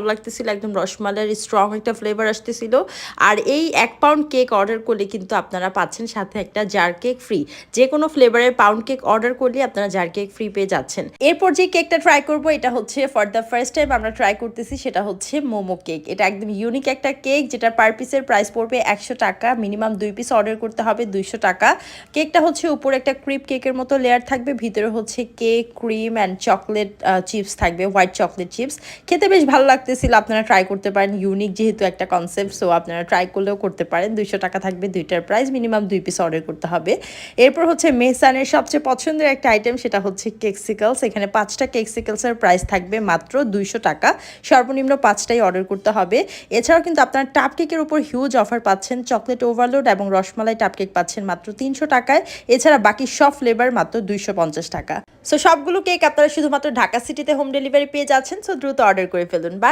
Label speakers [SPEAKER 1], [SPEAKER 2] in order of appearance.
[SPEAKER 1] ভালো লাগতেছিল, একদম রসমালাইয়ের স্ট্রং একটা ফ্লেভার আসতেছিল। আর এই 1 পাউন্ড কেক অর্ডার করলে কিন্তু আপনারা পাচ্ছেন সাথে একটা জার কেক ফ্রি। যে কোনো ফ্লেভারের পাউন্ড কেক অর্ডার করলে আপনারা জার কেক ফ্রি পেয়ে যাচ্ছেন। এরপর যে কেকটা ট্রাই করব এটা হচ্ছে ফর দ্য ফার্স্ট টাইম আমরা ট্রাই করতেছি, সেটা হচ্ছে মোমো কেক। এটা একদম ইউনিক একটা কেক, যেটা পার পিসের প্রাইস পড়বে 100 টাকা। মিনিমাম 2 পিস অর্ডার করতে হবে 200 টাকা। কেকটা হচ্ছে উপরে একটা ক্রিপ কেকের মতো লেয়ার থাকবে, ভিতরে হচ্ছে cake, cream and chocolate chips থাকবে, হোয়াইট চকলেট চিপস। খেতে বেশ ভালো লাগতেছিল, আপনারা ট্রাই করতে পারেন। ইউনিক যেহেতু একটা কনসেপ্ট, সো আপনারা ট্রাই করলেও করতে পারেন। 200 টাকা থাকবে দুইটার প্রাইস, মিনিমাম 2 পিস অর্ডার করতে হবে। এরপর হচ্ছে মেহসানের সবচেয়ে পছন্দের একটা আইটেম, সেটা হচ্ছে কেকসিকলস। এখানে 5টা কেকসিকলসের প্রাইস থাকবে মাত্র 200 টাকা। সর্বনিম্ন 5টাই অর্ডার করতে হবে। এছাড়াও কিন্তু আপনারা টাপ কেকের উপর হিউজ অফার পাচ্ছেন। চকলেট ওভারলোড এবং রসমালাই টাপ কেক পাচ্ছেন মাত্র 300 টাকায়। এছাড়া বাকি সব ফ্লেভার মাত্র 250 টাকা। সো সবগুলো কেক আপনারা শুধুমাত্র ঢাকা সিটিতে হোম ডেলিভারি পেয়ে যাচ্ছেন। সো দ্রুত অর্ডার করে ফেলুন। বাই।